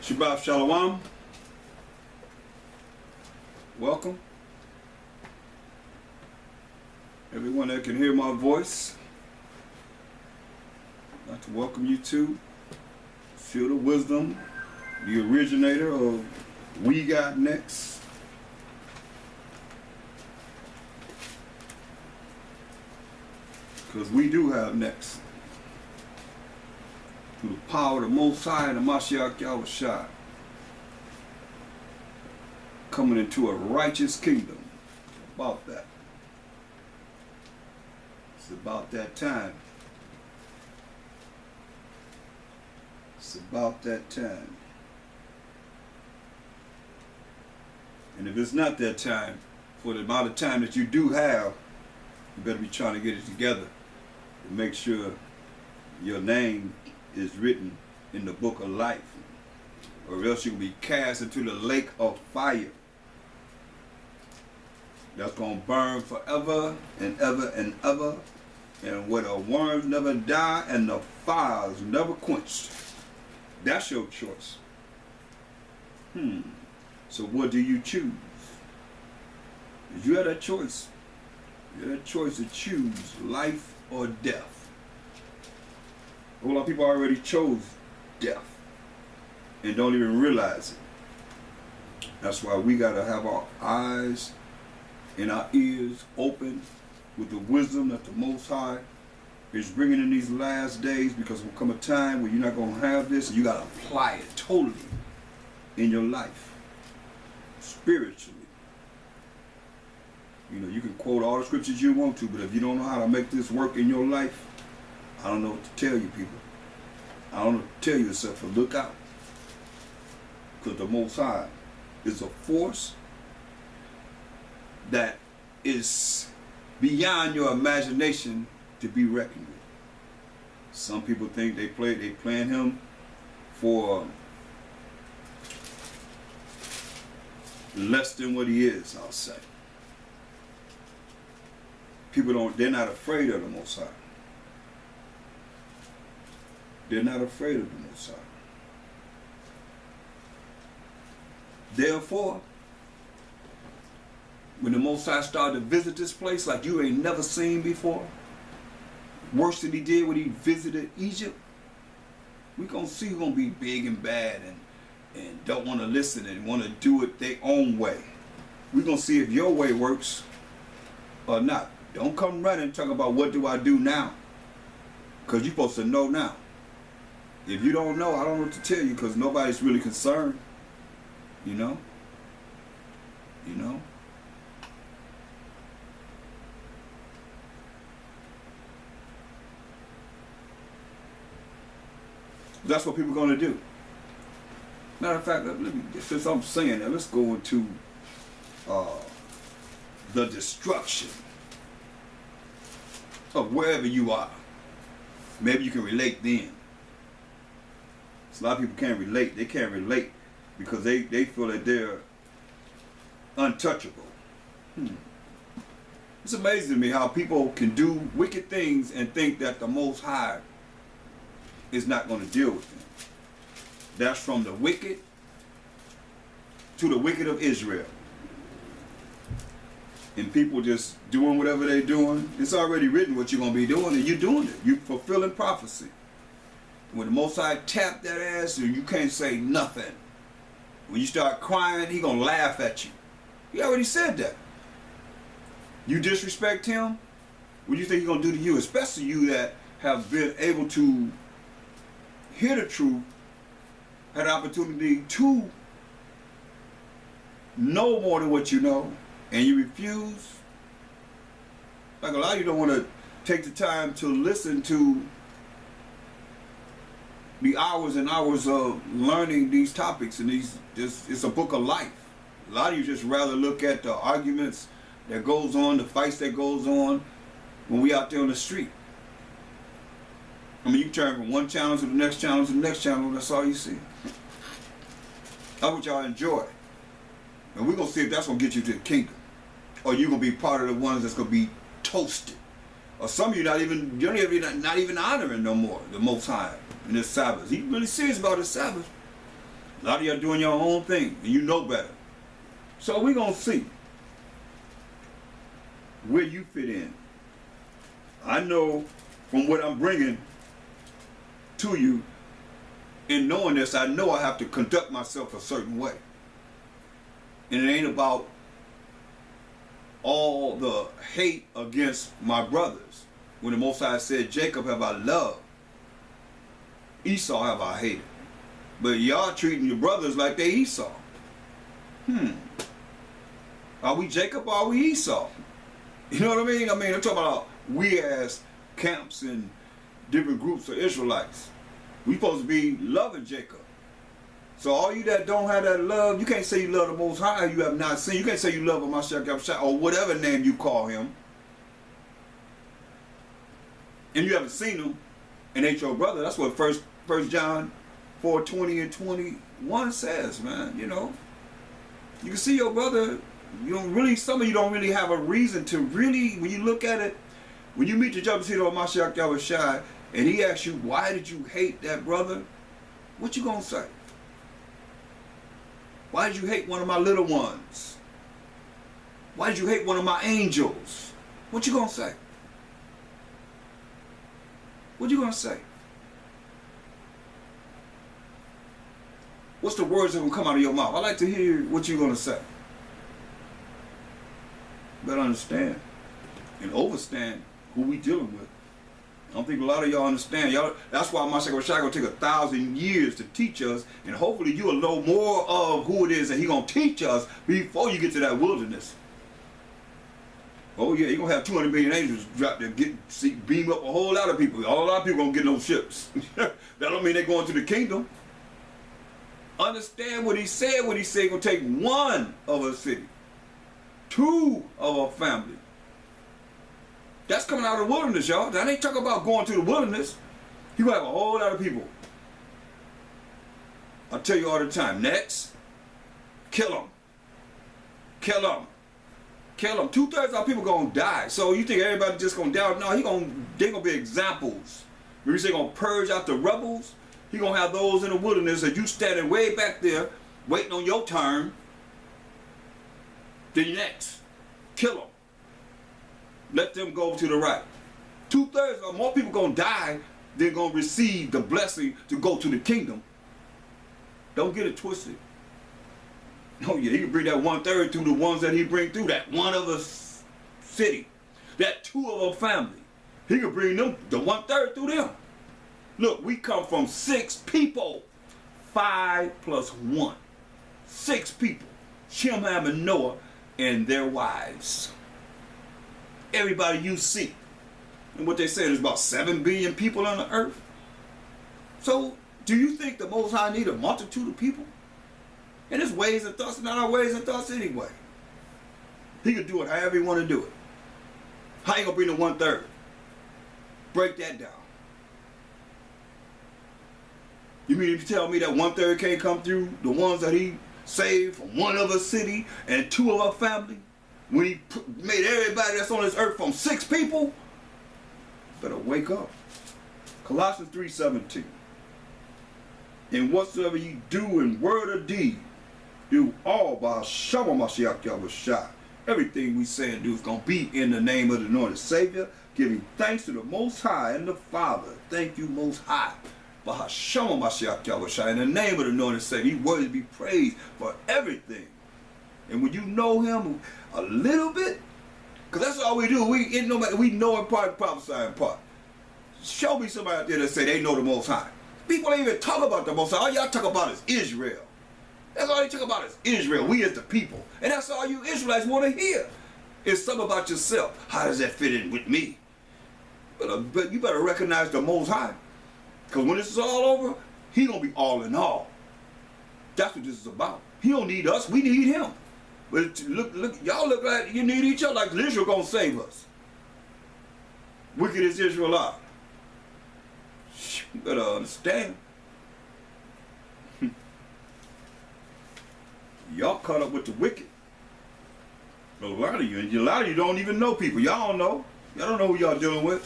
Shabbat Shalom. Welcome. Everyone that can hear my voice, I'd like to welcome you to Feel the Wisdom, the originator of We Got Next. Because we do have next. Through the power of the Most High and the Mashiach Yahushua. Coming into a righteous kingdom. About that. It's about that time. It's about that time. And if it's not that time, for the amount of time that you do have, you better be trying to get it together to make sure your name is written in the book of life, or else you'll be cast into the lake of fire that's going to burn forever and ever and ever, and where the worms never die and the fires never quenched. That's your choice. So what do you choose? You have that choice. You have that choice to choose life or death. A lot of people already chose death and don't even realize it. That's why we got to have our eyes and our ears open with the wisdom that the Most High is bringing in these last days, because there will come a time where you're not going to have this, and you got to apply it totally in your life, spiritually. You know, you can quote all the scriptures you want to, but if you don't know how to make this work in your life, I don't know what to tell you, people. I don't know what to tell you except for look out. Because the Most High is a force that is beyond your imagination to be reckoned with. Some people think they plan him for less than what he is, I'll say. They're not afraid of the Most High. They're not afraid of the Most High. Therefore, when the Most High started to visit this place like you ain't never seen before, worse than he did when he visited Egypt, we gonna see who's gonna be big and bad and don't want to listen and want to do it their own way. We're gonna see if your way works or not. Don't come running talking about what do I do now, because you're supposed to know now. If you don't know, I don't know what to tell you, because nobody's really concerned. You know? You know? That's what people are going to do. Matter of fact, since I'm saying that, let's go into the destruction of wherever you are. Maybe you can relate then. A lot of people can't relate. They can't relate because they feel that they're untouchable. It's amazing to me how people can do wicked things and think that the Most High is not going to deal with them. That's from the wicked to the wicked of Israel. And people just doing whatever they're doing. It's already written what you're going to be doing, and you're doing it. You're fulfilling prophecy. When the Most High tap that ass, you can't say nothing. When you start crying, he going to laugh at you. He already said that. You disrespect him, what do you think he's going to do to you? Especially you that have been able to hear the truth, had the opportunity to know more than what you know, and you refuse. Like a lot of you don't want to take the time to listen to the hours and hours of learning these topics, and it's a book of life. A lot of you just rather look at the arguments that goes on, the fights that goes on when we out there on the street. I mean, you turn from one channel to the next channel to the next channel, that's all you see. That's what y'all enjoy. And we're going to see if that's going to get you to the kingdom. Or you're going to be part of the ones that's going to be toasted. Or some of you not even honoring no more the Most High in this Sabbath. He really serious about his Sabbath. A lot of y'all doing your own thing, and you know better. So we're going to see where you fit in. I know from what I'm bringing to you, in knowing this, I know I have to conduct myself a certain way. And it ain't about all the hate against my brothers. When the Most High said, Jacob have I loved, Esau have I hated. But y'all treating your brothers like they Esau. Are we Jacob or are we Esau? You know what I mean? I'm talking about we as camps and different groups of Israelites. We supposed to be loving Jacob. So all you that don't have that love, you can't say you love the Most High, you have not seen. You can't say you love Mashiach Yahushua or whatever name you call him. And you haven't seen him and ain't your brother. That's what First John 4:20 and 21 says, man. You know, you can see your brother. You don't really. Some of you don't really have a reason to really. When you look at it, when you meet the judgment seat of Mashiach Yahushua, and he asks you, why did you hate that brother? What you gonna say? Why did you hate one of my little ones? Why did you hate one of my angels? What you gonna say? What you gonna say? What's the words that will come out of your mouth? I like to hear what you're gonna say. Better understand and overstand who we dealing with. I don't think a lot of y'all understand. Y'all, that's why Mashiach Yahushua gonna take 1,000 years to teach us, and hopefully you'll know more of who it is that he gonna teach us before you get to that wilderness. Oh yeah, he gonna have 200 million angels drop there, beam up a whole lot of people. A lot of people gonna get those ships. That don't mean they're going to the kingdom. Understand what he said when he said gonna take one of a city, two of a family. That's coming out of the wilderness, y'all. That ain't talking about going to the wilderness. You gonna have a whole lot of people. I tell you all the time, next, kill them. Kill them. Kill them. 2/3 of our people gonna die. So you think everybody just gonna die? No, they gonna be examples. When you say gonna purge out the rebels, he gonna have those in the wilderness that you standing way back there, waiting on your turn. Then next, kill them. Let them go to the right. 2/3 or more people gonna die than gonna receive the blessing to go to the kingdom. Don't get it twisted. Oh yeah, he can bring that 1/3 through the ones that he bring through that one of a city, that two of a family. He can bring them the 1/3 through them. Look, we come from 6 people, 5 + 1, 6 people. Shem, Ham, and Noah, and their wives. Everybody you see. And what they said is about 7 billion people on the earth. So, do you think the Most High need a multitude of people? And his ways and thoughts are not our ways and thoughts anyway. He could do it however he want to do it. How you gonna bring the 1/3? Break that down. You mean to tell me that 1/3 can't come through the ones that he saved from one of a city and 2 of a family? When he made everybody that's on this earth from 6 people? Better wake up. Colossians 3:17. And whatsoever ye do in word or deed, do all by Hashem Mashiach Yahushua. Everything we say and do is going to be in the name of the anointed Savior, giving thanks to the Most High and the Father. Thank you, Most High. By Hashem Mashiach Yahushua. In the name of the anointed Savior, he worthy to be praised for everything. And when you know him a little bit, because that's all we do. We know in part and prophesy in part. Show me somebody out there that say they know the Most High. People ain't even talk about the Most High. All y'all talk about is Israel. That's all they talk about is Israel. We as the people. And that's all you Israelites want to hear. It's something about yourself. How does that fit in with me? But you better recognize the Most High. Because when this is all over, he going to be all in all. That's what this is about. He don't need us. We need him. But look, y'all look like you need each other, like Israel gonna save us. Wicked as Israel are. You better understand. Y'all caught up with the wicked. A lot of you don't even know people. Y'all don't know. Y'all don't know who y'all dealing with.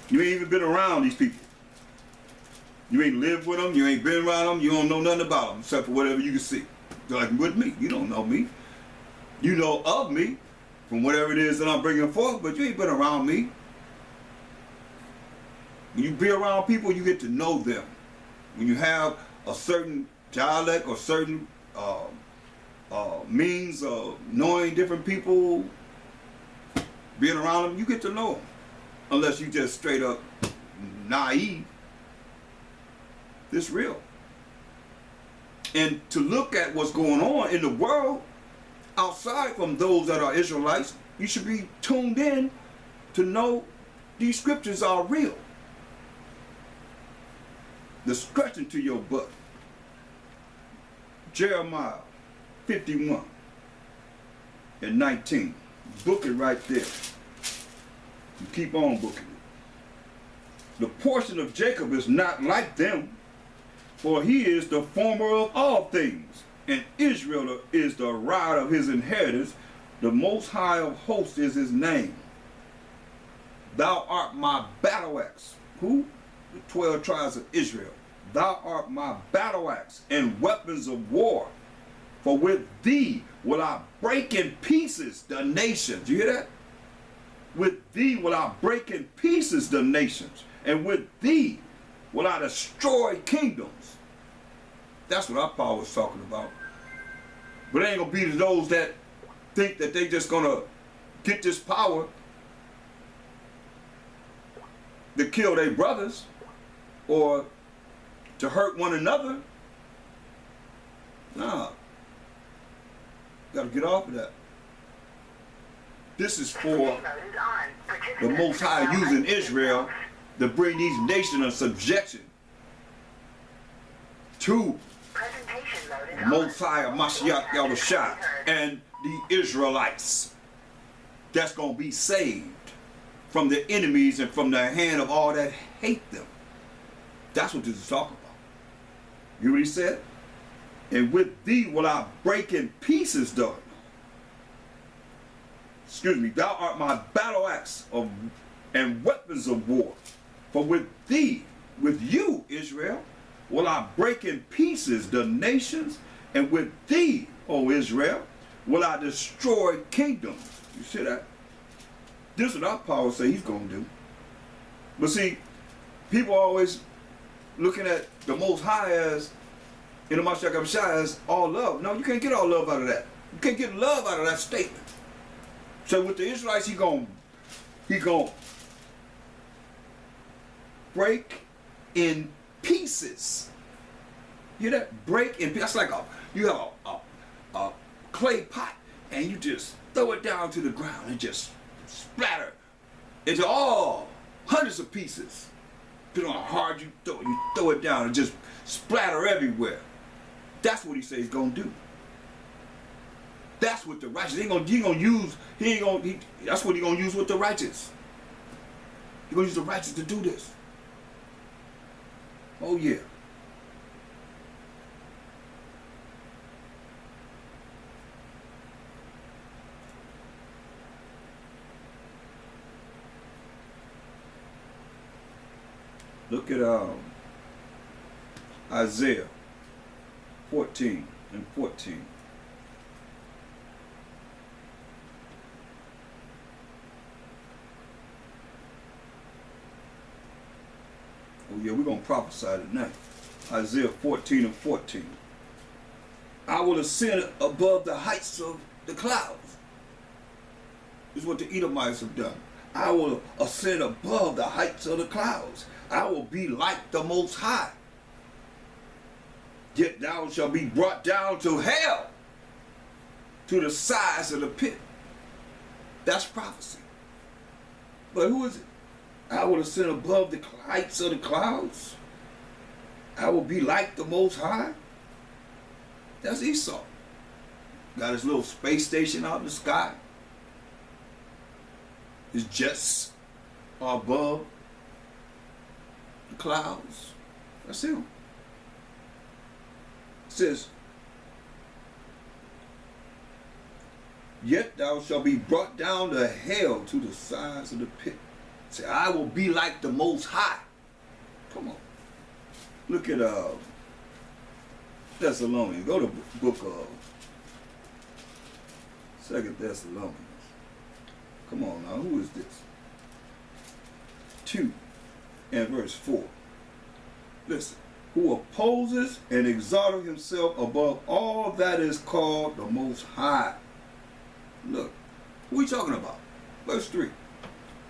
You ain't even been around these people. You ain't lived with them, you ain't been around them, you don't know nothing about them except for whatever you can see. Like with me, you don't know me. You know of me from whatever it is that I'm bringing forth, but you ain't been around me. When you be around people, you get to know them. When you have a certain dialect or certain means of knowing different people, being around them, you get to know them. Unless you just straight up naive. It's real. And to look at what's going on in the world, outside from those that are Israelites, you should be tuned in to know these scriptures are real. The scratching to your butt. Jeremiah 51 and 19. Book it right there. You keep on booking it. The portion of Jacob is not like them, for he is the former of all things, and Israel is the rod of his inheritance. The Most High of hosts is his name. Thou art my battle axe. Who? The 12 tribes of Israel. Thou art my battle axe and weapons of war. For with thee will I break in pieces the nations. You hear that? With thee will I break in pieces the nations, and with thee will I destroy kingdoms. That's what our power is talking about. But it ain't gonna be to those that think that they just gonna get this power to kill their brothers or to hurt one another. Nah. Gotta get off of that. This is for the Most High using Israel to bring these nations in subjection to the Most High of Mashiach Yahushua and the Israelites. That's going to be saved from the enemies and from the hand of all that hate them. That's what this is talking about. You know what he said? And with thee will I break in pieces thou. Excuse me, thou art my battle axe and weapons of war. For with thee, with you, Israel, will I break in pieces the nations, and with thee, O Israel, will I destroy kingdoms. You see that? This is what our power say he's going to do. But see, people are always looking at the Most High as, in the Mashiach Yahushua, as all love. No, you can't get all love out of that. You can't get love out of that statement. So with the Israelites, he gonna break in pieces. You hear that? Break in pieces. That's like you have a clay pot and you just throw it down to the ground and just splatter into all hundreds of pieces. Depending on how hard you throw it down and just splatter everywhere. That's what he says he's gonna do. That's what the righteous that's what he's gonna use with the righteous. He's gonna use the righteous to do this. Oh yeah. Look at Isaiah 14 and 14. Oh yeah, we're going to prophesy tonight. Isaiah 14 and 14. I will ascend above the heights of the clouds. This is what the Edomites have done. I will ascend above the heights of the clouds. I will be like the Most High. Yet thou shalt be brought down to hell, to the sides of the pit. That's prophecy. But who is it? I will ascend above the heights of the clouds. I will be like the Most High. That's Esau. Got his little space station out in the sky. His jets are above the clouds. That's him. It says, yet thou shalt be brought down to hell, to the sides of the pit. Say, I will be like the Most High. Come on. Look at Thessalonians. Go to book of 2 Thessalonians. Come on now, who is this? 2 and verse 4. Listen. Who opposes and exalteth himself above all that is called the Most High. Look, who are we talking about? Verse 3.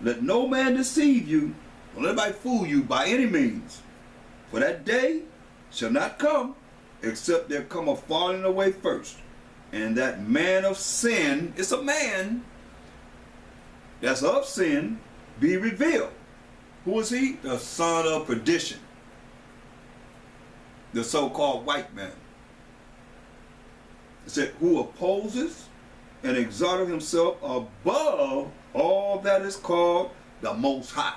Let no man deceive you, don't let anybody fool you by any means. For that day shall not come, except there come a falling away first. And that man of sin, it's a man that's of sin, be revealed. Who is he? The son of perdition. The so-called white man. It said, who opposes and exalteth himself above all that is called the Most High.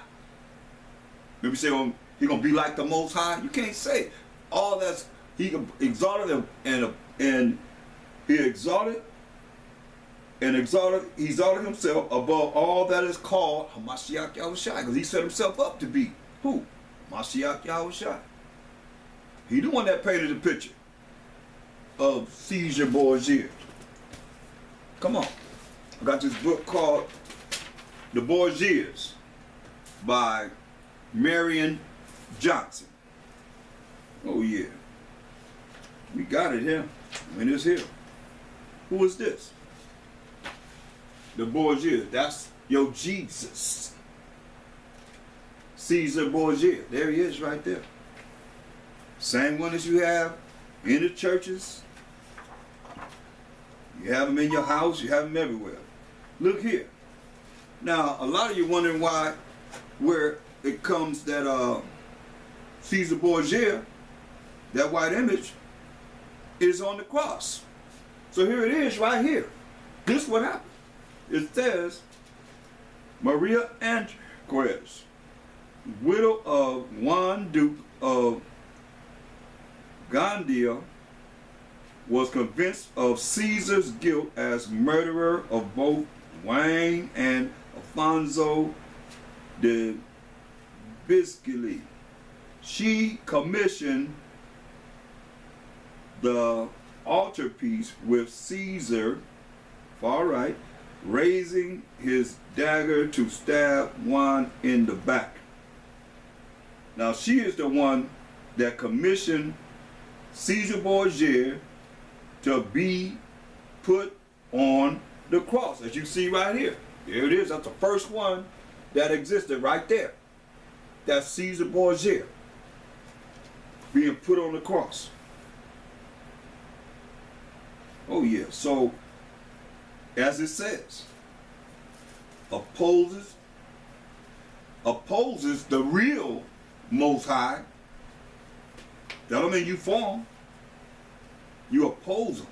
Maybe say, oh, he gonna be like the Most High? You can't say all that's, he exalted him and he exalted himself above all that is called Hamashiach Yahushua, because he set himself up to be who? Mashiach Yahushua. He the one that painted the picture of Caesar Borgia. Come on. I got this book called The Borgias by Marion Johnson. Oh yeah. We got it here. I mean, it's here. Who is this? The Borgia. That's your Jesus. Caesar Borgia. There he is right there. Same one as you have in the churches. You have them in your house. You have them everywhere. Look here. Now, a lot of you wondering where it comes that Caesar Borgia, that white image, is on the cross. So here it is right here. This is what happened. It says, Maria Anquez, widow of Juan Duke of Gandia, was convinced of Caesar's guilt as murderer of both Juan and Alfonso de Biscayne. She commissioned the altarpiece with Caesar, far right, raising his dagger to stab Juan in the back. Now she is the one that commissioned Caesar Borgia to be put on the cross, as you see right here. There it is. That's the first one that existed right there. That's Caesar Borgia being put on the cross. Oh yeah. So, as it says, opposes the real Most High. That don't mean you for him. You oppose him.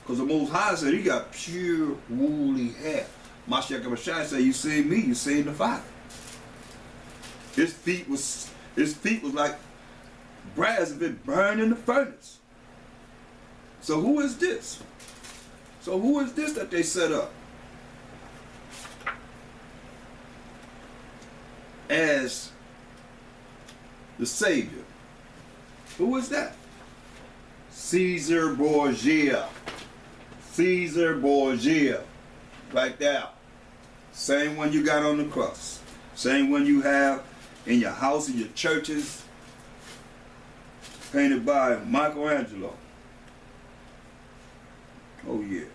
Because the Most High said he got pure woolly hair. Mashiach Yahushua said, you seen me, you seen the Father. His feet was like brass if it burned in the furnace. So who is this? So who is this that they set up as the Savior? Who is that? Caesar Borgia. Caesar Borgia. Right there. Same one you got on the cross. Same one you have in your house, in your churches. Painted by Michelangelo. Oh yeah.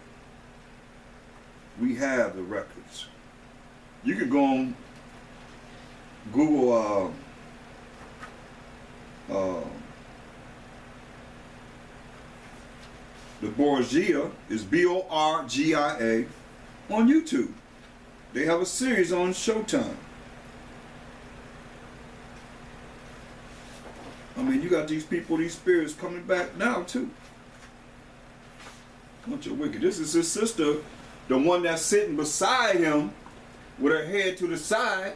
We have the records. You could go on Google the Borgia is Borgia on YouTube. They have a series on Showtime. I mean, you got these people, these spirits coming back now too. Bunch of wicked. This is his sister, the one that's sitting beside him with her head to the side.